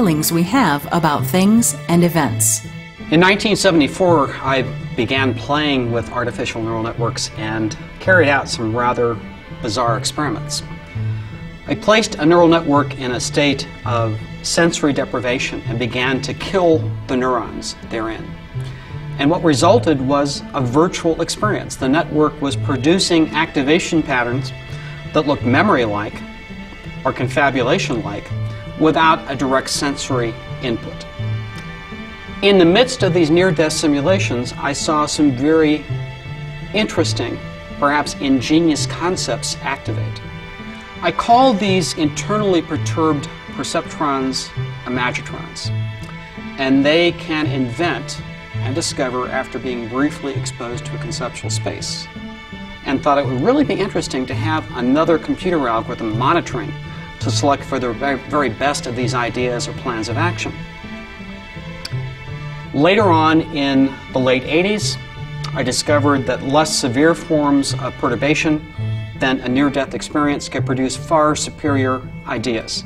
feelings we have about things and events. In 1974, I began playing with artificial neural networks and carried out some rather bizarre experiments. I placed a neural network in a state of sensory deprivation and began to kill the neurons therein. And what resulted was a virtual experience. The network was producing activation patterns that looked memory-like or confabulation-like without a direct sensory input. In the midst of these near-death simulations, I saw some very interesting, perhaps ingenious concepts activate. I call these internally perturbed perceptrons imagitrons, and they can invent and discover after being briefly exposed to a conceptual space, and thought it would really be interesting to have another computer algorithm monitoring to select for the very best of these ideas or plans of action. Later on in the late 80s, I discovered that less severe forms of perturbation than a near-death experience could produce far superior ideas.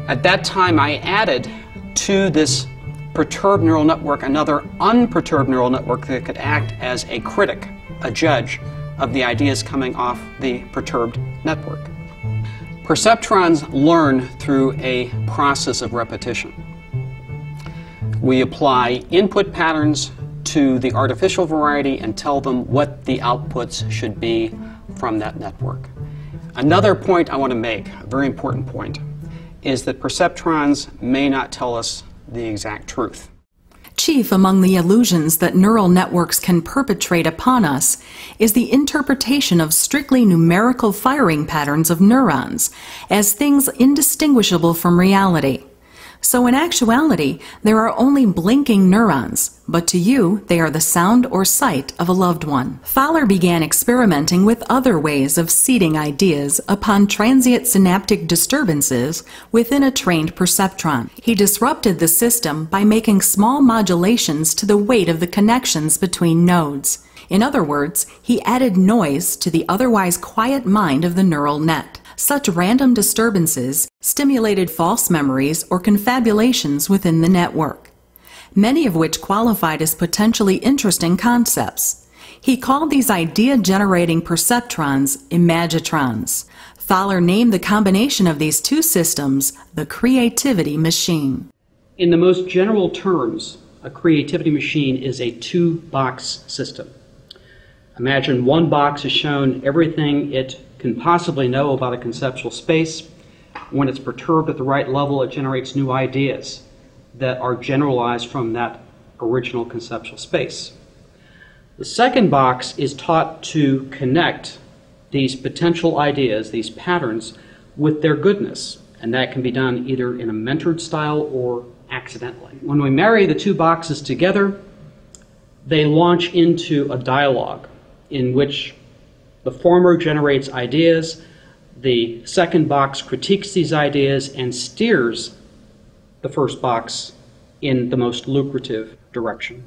At that time, I added to this perturbed neural network another unperturbed neural network that could act as a critic, a judge of the ideas coming off the perturbed network. Perceptrons learn through a process of repetition. We apply input patterns to the artificial variety and tell them what the outputs should be from that network. Another point I want to make, a very important point, is that perceptrons may not tell us the exact truth. Chief among the illusions that neural networks can perpetrate upon us is the interpretation of strictly numerical firing patterns of neurons as things indistinguishable from reality. So in actuality, there are only blinking neurons, but to you, they are the sound or sight of a loved one. Thaler began experimenting with other ways of seeding ideas upon transient synaptic disturbances within a trained perceptron. He disrupted the system by making small modulations to the weight of the connections between nodes. In other words, he added noise to the otherwise quiet mind of the neural net. Such random disturbances stimulated false memories or confabulations within the network, many of which qualified as potentially interesting concepts. He called these idea-generating perceptrons imagitrons. Thaler named the combination of these two systems the creativity machine. In the most general terms, a creativity machine is a two-box system. Imagine one box is shown everything it can possibly know about a conceptual space. When it's perturbed at the right level, it generates new ideas that are generalized from that original conceptual space. The second box is taught to connect these potential ideas, these patterns, with their goodness, and that can be done either in a mentored style or accidentally. When we marry the two boxes together, they launch into a dialogue in which the former generates ideas, the second box critiques these ideas and steers the first box in the most lucrative direction.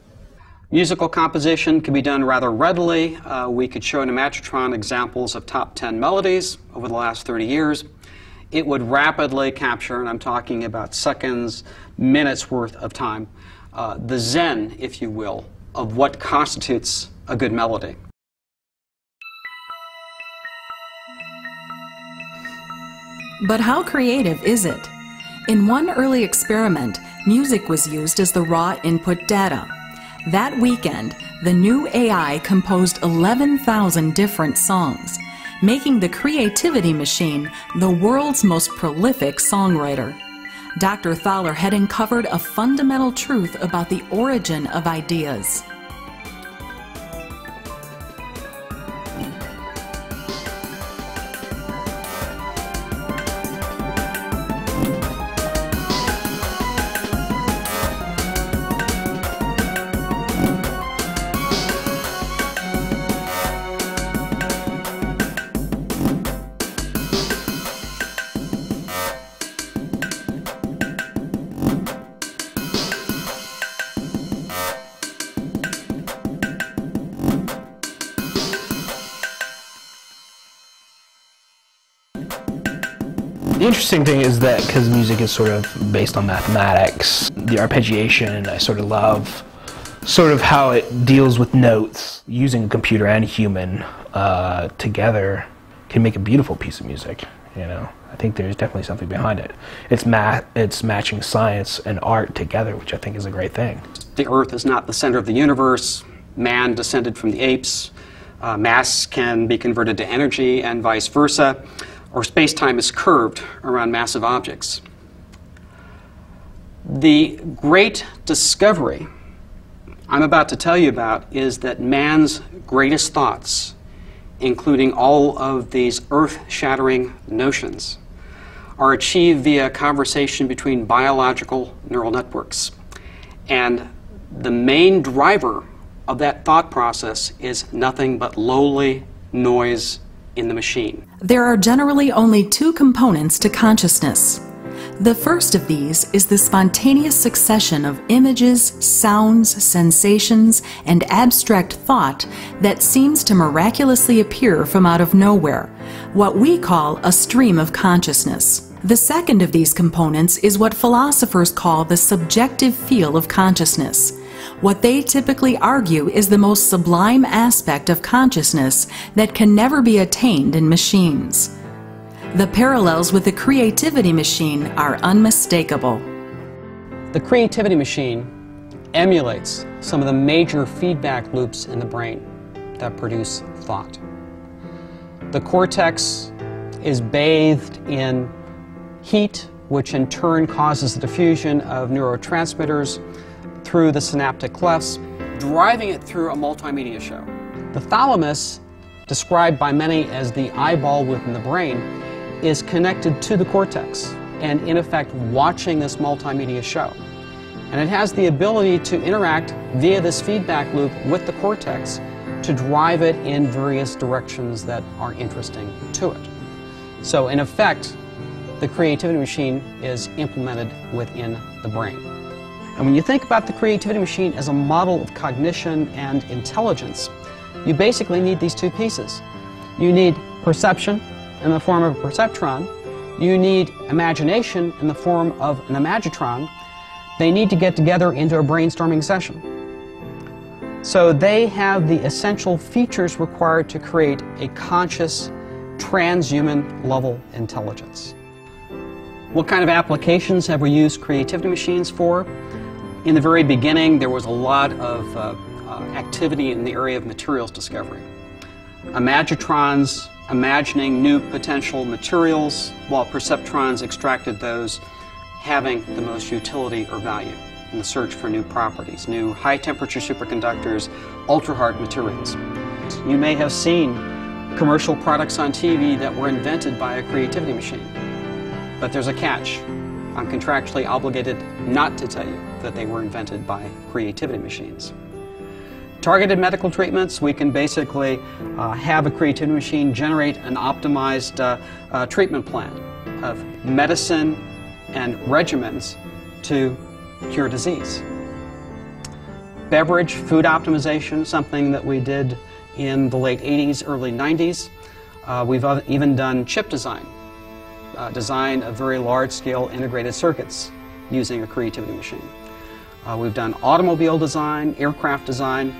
Musical composition can be done rather readily. We could show an imaginatron examples of top 10 melodies over the last 30 years. It would rapidly capture, and I'm talking about seconds, minutes worth of time, the zen, if you will, of what constitutes a good melody. But how creative is it? In one early experiment, music was used as the raw input data. That weekend, the new AI composed 11,000 different songs, making the creativity machine the world's most prolific songwriter. Dr. Thaler had uncovered a fundamental truth about the origin of ideas. The interesting thing is that because music is sort of based on mathematics, the arpeggiation, I sort of love sort of how it deals with notes. Using a computer and a human together can make a beautiful piece of music, you know. I think there's definitely something behind it. It's matching science and art together, which I think is a great thing. The Earth is not the center of the universe. Man descended from the apes. Mass can be converted to energy and vice versa, or space-time is curved around massive objects. The great discovery I'm about to tell you about is that man's greatest thoughts, including all of these earth-shattering notions, are achieved via conversation between biological neural networks. And the main driver of that thought process is nothing but lowly noise in the machine. There are generally only two components to consciousness. The first of these is the spontaneous succession of images, sounds, sensations, and abstract thought that seems to miraculously appear from out of nowhere, what we call a stream of consciousness. The second of these components is what philosophers call the subjective feel of consciousness. What they typically argue is the most sublime aspect of consciousness that can never be attained in machines. The parallels with the creativity machine are unmistakable. The creativity machine emulates some of the major feedback loops in the brain that produce thought. The cortex is bathed in heat, which in turn causes the diffusion of neurotransmitters through the synaptic clefts, driving it through a multimedia show. The thalamus, described by many as the eyeball within the brain, is connected to the cortex and in effect watching this multimedia show. And it has the ability to interact via this feedback loop with the cortex to drive it in various directions that are interesting to it. So in effect, the creativity machine is implemented within the brain. And when you think about the creativity machine as a model of cognition and intelligence, you basically need these two pieces. You need perception in the form of a perceptron. You need imagination in the form of an imagitron. They need to get together into a brainstorming session. So they have the essential features required to create a conscious, transhuman level intelligence. What kind of applications have we used creativity machines for? In the very beginning, there was a lot of activity in the area of materials discovery. Imagitrons imagining new potential materials, while perceptrons extracted those having the most utility or value in the search for new properties, new high-temperature superconductors, ultra-hard materials. You may have seen commercial products on TV that were invented by a creativity machine. But there's a catch. I'm contractually obligated not to tell you that they were invented by creativity machines. Targeted medical treatments, we can basically have a creativity machine generate an optimized treatment plan of medicine and regimens to cure disease. Beverage, food optimization, something that we did in the late 80s, early 90s. We've even done chip design. Design of very large-scale integrated circuits using a creativity machine. We've done automobile design, aircraft design.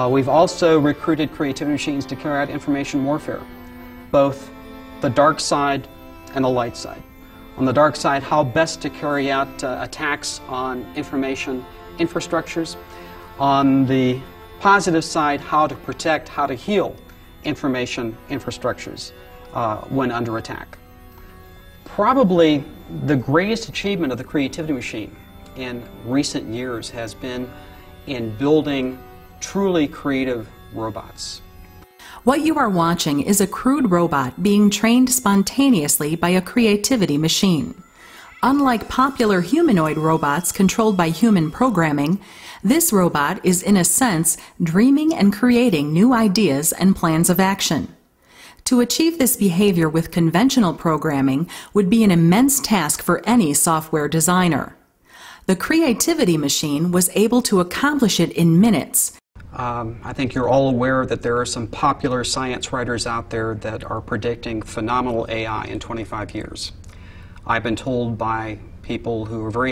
We've also recruited creativity machines to carry out information warfare, both the dark side and the light side. On the dark side, how best to carry out attacks on information infrastructures. On the positive side, how to protect, how to heal information infrastructures when under attack. Probably the greatest achievement of the creativity machine in recent years has been in building truly creative robots. What you are watching is a crude robot being trained spontaneously by a creativity machine. Unlike popular humanoid robots controlled by human programming, this robot is in a sense dreaming and creating new ideas and plans of action. To achieve this behavior with conventional programming would be an immense task for any software designer. The creativity machine was able to accomplish it in minutes. I think you're all aware that there are some popular science writers out there that are predicting phenomenal AI in 25 years. I've been told by people who are very